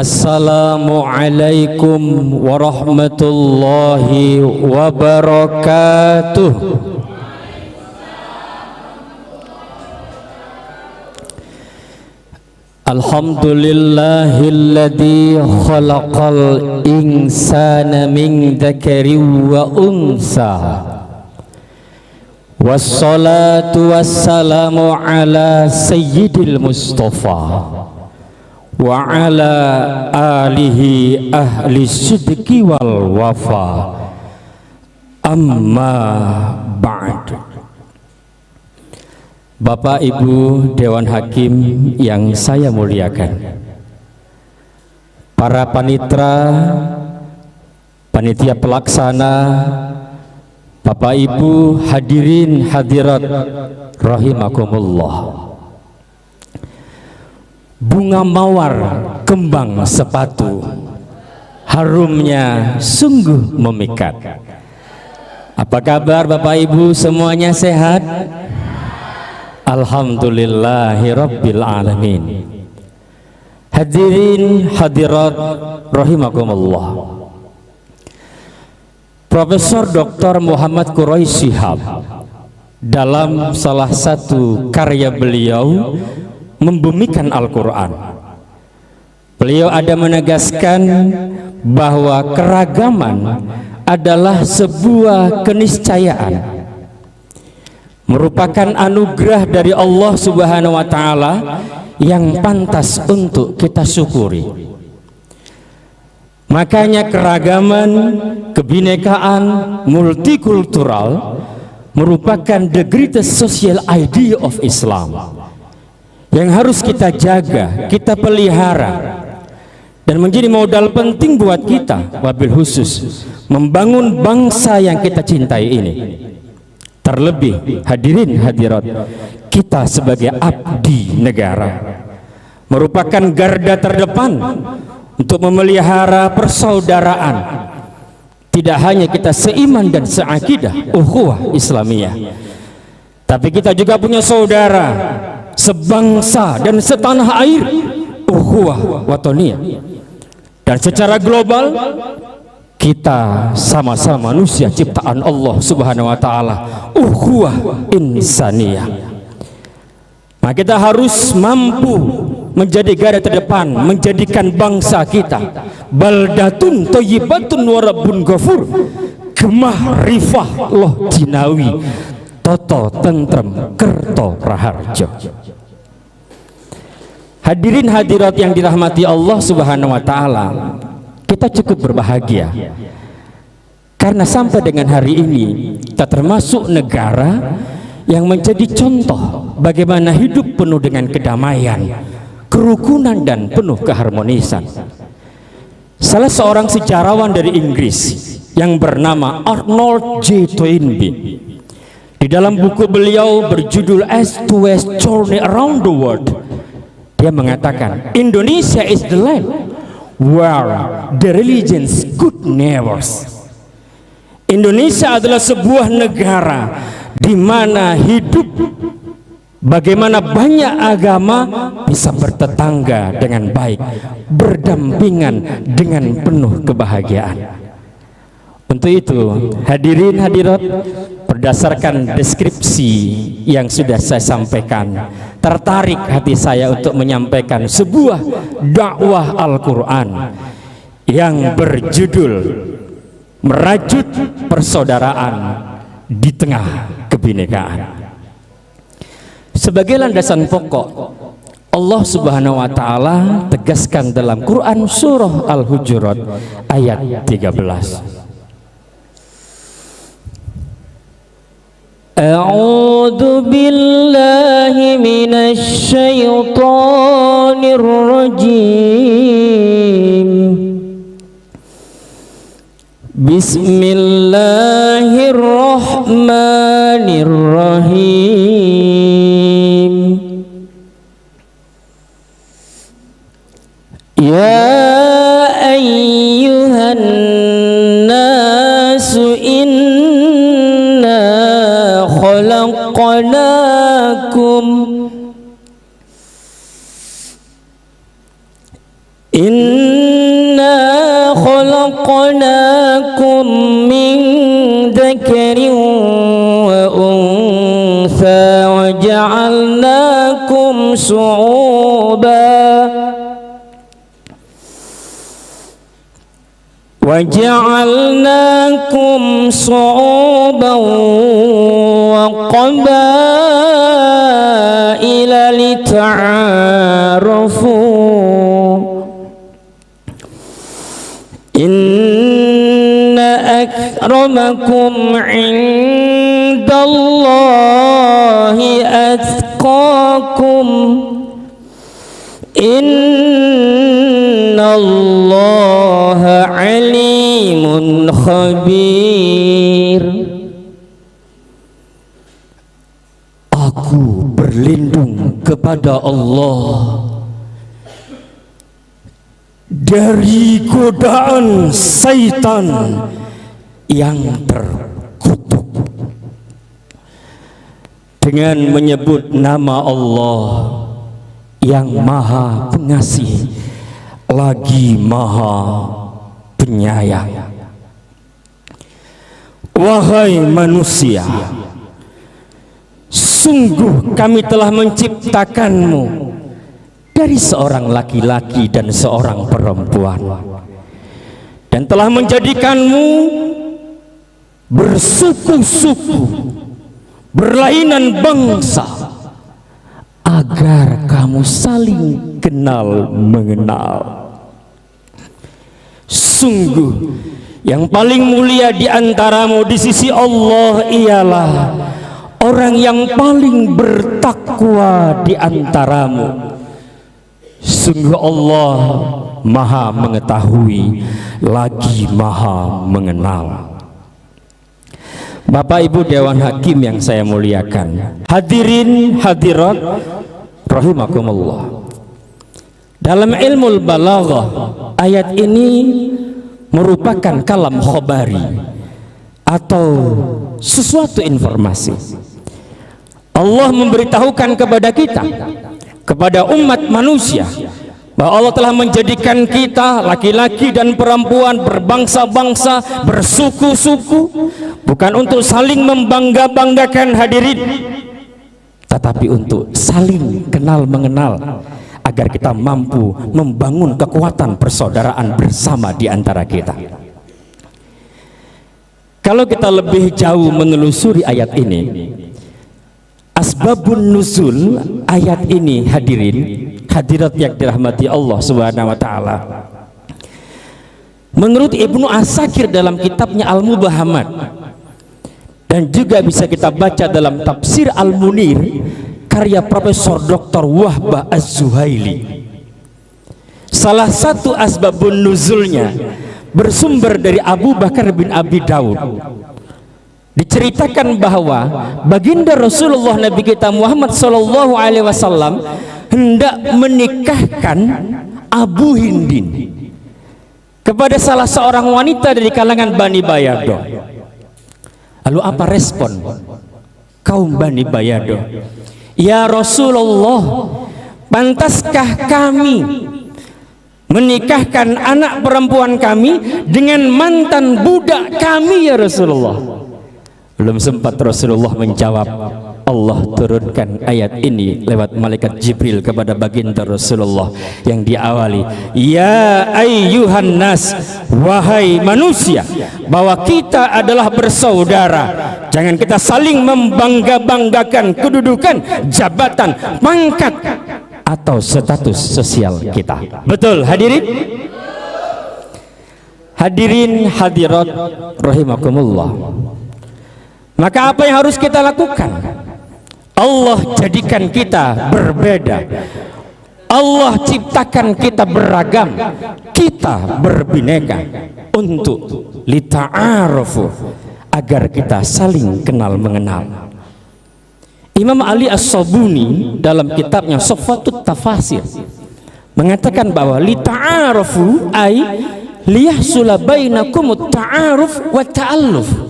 Assalamualaikum warahmatullahi wabarakatuh. Alhamdulillahilladzi khalaqal insana min dzakarin wa unsa. Wassalatu wassalamu ala sayyidil Mustafa wa ala alihi ahli sidqi wal wafa, amma ba'd. Bapak Ibu Dewan Hakim yang saya muliakan, para panitra, panitia pelaksana, Bapak Ibu hadirin hadirat rahimakumullah. Bunga mawar kembang sepatu, harumnya sungguh memikat. Apa kabar Bapak Ibu, semuanya sehat? Alhamdulillahirabbil alamin. Hadirin hadirat rahimakumullah. Profesor Dr. Muhammad Quraisy Shihab dalam salah satu karya beliau membumikan Al-Quran, beliau ada menegaskan bahwa keragaman adalah sebuah keniscayaan, merupakan anugerah dari Allah Subhanahu wa Ta'ala yang pantas untuk kita syukuri. Makanya keragaman, kebinekaan, multikultural merupakan the greatest social idea of Islam yang harus kita jaga, kita pelihara, dan menjadi modal penting buat kita, wabil khusus membangun bangsa yang kita cintai ini. Terlebih hadirin hadirat, kita sebagai abdi negara merupakan garda terdepan untuk memelihara persaudaraan. Tidak hanya kita seiman dan seakidah, ukhuwah Islamiyah, tapi kita juga punya saudara sebangsa dan setanah air, ukhuwah watoniyah. Dan secara global kita sama-sama manusia ciptaan Allah Subhanahu wa Ta'ala, ukhuwah insaniyah. Nah, kita harus mampu menjadi garda terdepan, menjadikan bangsa kita baldatun thayyibatun wa rabbun ghafur, gemah rifah loh jinawi, toto tentrem kerto praharjo. Hadirin hadirat yang dirahmati Allah Subhanahu wa Ta'ala, kita cukup berbahagia karena sampai dengan hari ini kita termasuk negara yang menjadi contoh bagaimana hidup penuh dengan kedamaian, kerukunan, dan penuh keharmonisan. Salah seorang sejarawan dari Inggris yang bernama Arnold J. Toynbee, di dalam buku beliau berjudul As to West Journey Around the World, dia mengatakan Indonesia is the land where the religions good neighbors. Indonesia adalah sebuah negara di mana hidup bagaimana banyak agama bisa bertetangga dengan baik, berdampingan dengan penuh kebahagiaan. Untuk itu hadirin hadirat, berdasarkan deskripsi yang sudah saya sampaikan, tertarik hati saya untuk menyampaikan sebuah dakwah Al-Quran yang berjudul Merajut Persaudaraan di Tengah Kebinekaan. Sebagai landasan pokok, Allah Subhanahu wa Ta'ala tegaskan dalam Quran surah Al-Hujurat ayat 13. A'udzu billahi minasy syaithanir rajim. Bismillahirrahmanirrahim. Ya ayyuhan nasu inna khalaqnakum Inna khalaqnakum min dzakarin wa untha wa ja'alnakum shu'uban wa qabaila lita'arafu. Inna akramakum indallahi atqakum. Innallaha alimun khabir. Aku berlindung kepada Allah dari godaan syaitan yang terkutuk dengan menyebut nama Allah yang maha pengasih lagi maha penyayang. Wahai manusia, sungguh kami telah menciptakanmu dari seorang laki-laki dan seorang perempuan, dan telah menjadikanmu bersuku-suku, berlainan bangsa, agar kamu saling kenal mengenal. Sungguh yang paling mulia di antaramu di sisi Allah ialah orang yang paling bertakwa di antaramu. Sungguh Allah maha mengetahui lagi maha mengenal. Bapak Ibu Dewan Hakim yang saya muliakan, hadirin hadirat rahimakumullah. Dalam ilmu balaghah, ayat ini merupakan kalam khobari atau sesuatu informasi. Allah memberitahukan kepada kita, kepada umat manusia, bahwa Allah telah menjadikan kita laki-laki dan perempuan berbangsa-bangsa, bersuku-suku, bukan untuk saling membangga-banggakan hadirin, tetapi untuk saling kenal mengenal, agar kita mampu membangun kekuatan persaudaraan bersama di antara kita. Kalau kita lebih jauh menelusuri ayat ini, asbabun nuzul ayat ini, hadirin hadirat yang dirahmati Allah Subhanahu wa taala, menurut Ibnu Asakir dalam kitabnya Al-Mubahamat, dan juga bisa kita baca dalam tafsir Al-Munir karya Profesor Dr. Wahbah Az-Zuhaili, salah satu asbabun nuzulnya bersumber dari Abu Bakar bin Abi Daud. Diceritakan bahwa baginda Rasulullah Nabi kita Muhammad sallallahu alaihi wasallam hendak menikahkan Abu Hindin kepada salah seorang wanita dari kalangan Bani Bayado. Lalu apa respon kaum Bani Bayado? Ya Rasulullah, pantaskah kami menikahkan anak perempuan kami dengan mantan budak kami ya Rasulullah? Belum sempat Rasulullah menjawab, Allah turunkan ayat ini lewat malaikat Jibril kepada baginda Rasulullah yang diawali, ya ayyuhan nas, wahai manusia, bahwa kita adalah bersaudara. Jangan kita saling membangga-banggakan kedudukan, jabatan, pangkat atau status sosial kita. Betul hadirin? Hadirin hadirat rahimakumullah. Maka apa yang harus kita lakukan? Allah jadikan kita berbeda, Allah ciptakan kita beragam, kita berbineka untuk lita'arufu, agar kita saling kenal mengenal. Imam Ali As-Sabuni dalam kitabnya Sofwatut Tafasir mengatakan bahwa lita'arufu ay liyahsula bainakumut ta'aruf wa ta'alluf.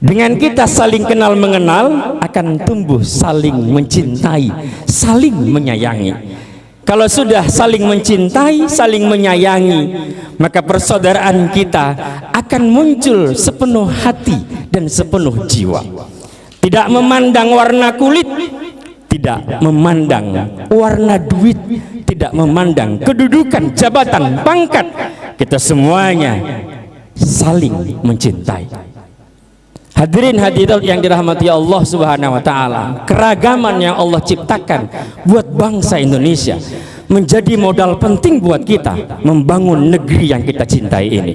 Dengan kita saling kenal mengenal akan tumbuh saling mencintai, saling menyayangi. Kalau sudah saling mencintai, saling menyayangi, maka persaudaraan kita akan muncul sepenuh hati dan sepenuh jiwa. Tidak memandang warna kulit, tidak memandang warna duit, tidak memandang kedudukan, jabatan, pangkat. Kita semuanya saling mencintai. Hadirin hadirat yang dirahmati Allah Subhanahu wa taala, keragaman yang Allah ciptakan buat bangsa Indonesia menjadi modal penting buat kita membangun negeri yang kita cintai ini.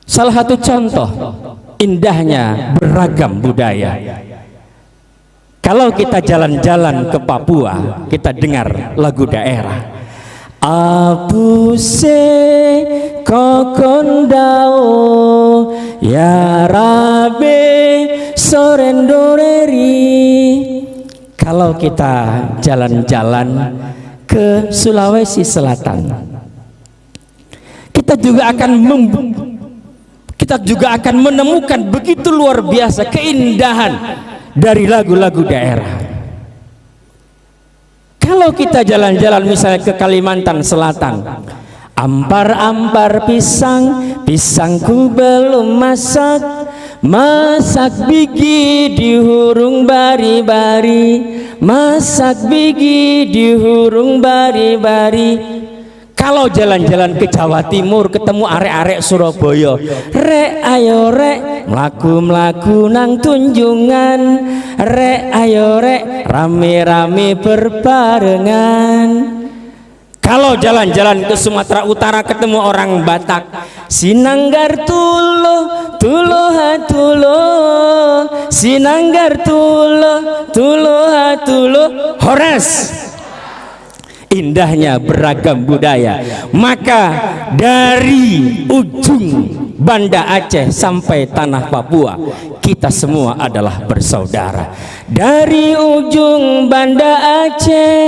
Salah satu contoh indahnya beragam budaya. Kalau kita jalan-jalan ke Papua, kita dengar lagu daerah. Apuse kokondao ya rabe sorendoreri. Kalau kita jalan-jalan ke Sulawesi Selatan, kita juga akan menemukan begitu luar biasa keindahan dari lagu-lagu daerah. Kalau kita jalan-jalan misalnya ke Kalimantan Selatan, ampar-ampar pisang, pisangku belum masak, masak bigi di hurung bari-bari, masak bigi di hurung bari-bari. Kalau jalan-jalan ke Jawa Timur ketemu arek-arek Surabaya, rek ayo rek mlaku-mlaku nang Tunjungan, rek ayo rek rame-rame berbarengan. Kalau jalan-jalan ke Sumatera Utara ketemu orang Batak, sinanggar tulo tulo hatulo, sinanggar tulo tulo hatulo, hores. Indahnya beragam budaya. Maka dari ujung Banda Aceh sampai tanah Papua, kita semua adalah bersaudara. Dari ujung Banda Aceh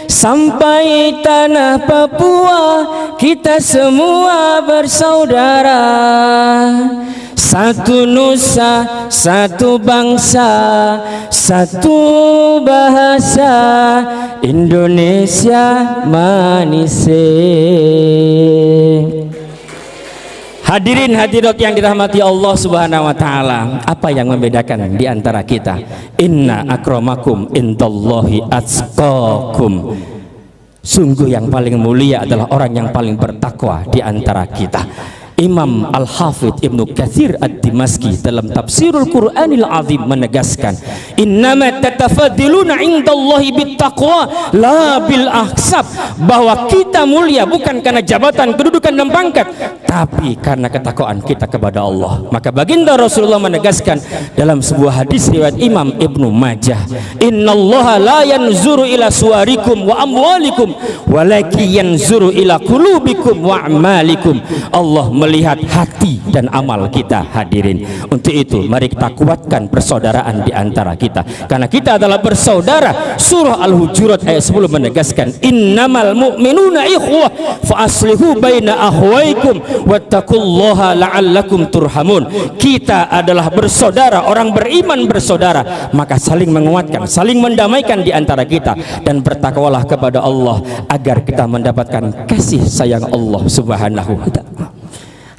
sampai tanah Papua, kita semua bersaudara. Satu nusa, satu bangsa, satu bahasa, Indonesia manise. Hadirin hadirat yang dirahmati Allah Subhanahu wa taala, apa yang membedakan di antara kita? Inna akramakum indallahi atqakum. Sungguh yang paling mulia adalah orang yang paling bertakwa di antara kita. Imam Al-Hafidh Ibnu Katsir Ad-Dimashqi dalam Tafsirul Qur'anil Azim menegaskan, innama tatafadiluna indallahi bittaqwa la bil ahsab, bahwa kita mulia bukan karena jabatan, kedudukan dan pangkat, tapi karena ketakwaan kita kepada Allah. Maka baginda Rasulullah menegaskan dalam sebuah hadis riwayat Imam Ibnu Majah, innallaha la yanzuru ila suwarikum wa amwalikum walakin yanzuru ila qulubikum wa a'malikum. Allah melihat hati dan amal kita. Hadirin, untuk itu mari kita kuatkan persaudaraan di antara kita, karena kita adalah bersaudara. Surah Al-Hujurat ayat 10 menegaskan, innamal mu'minuna ikhwah fa aslihu baina akhwaikum wattaqullaha la'allakum turhamun. Kita adalah bersaudara, orang beriman bersaudara, maka saling menguatkan, saling mendamaikan di antara kita, dan bertakwalah kepada Allah agar kita mendapatkan kasih sayang Allah Subhanahu wa ta'ala.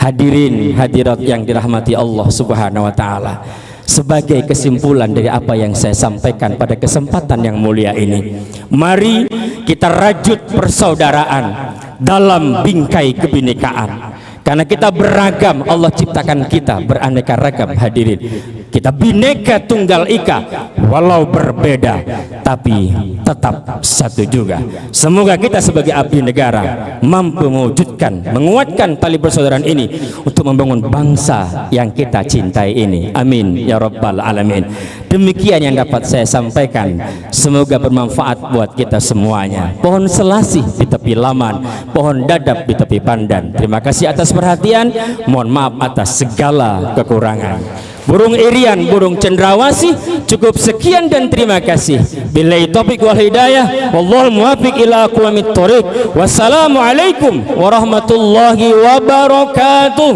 Hadirin hadirat yang dirahmati Allah Subhanahu wa taala, sebagai kesimpulan dari apa yang saya sampaikan pada kesempatan yang mulia ini, mari kita rajut persaudaraan dalam bingkai kebinekaan. Karena kita beragam, Allah ciptakan kita beraneka ragam. Hadirin, kita bineka tunggal ika, walau berbeda tapi tetap satu juga. Semoga kita sebagai abdi negara mampu mewujudkan, menguatkan tali persaudaraan ini untuk membangun bangsa yang kita cintai ini. Amin ya rabbal alamin. Demikian yang dapat saya sampaikan, semoga bermanfaat buat kita semuanya. Pohon selasih di tepi laman, pohon dadap di tepi pandan. Terima kasih atas perhatian, mohon maaf atas segala kekurangan. Burung irian, burung cendrawasih, cukup sekian dan terima kasih. Billahi taufiq wal hidayah, wallahul muwaffiq ila aqwamit thoriq. Wassalamualaikum warahmatullahi wabarakatuh.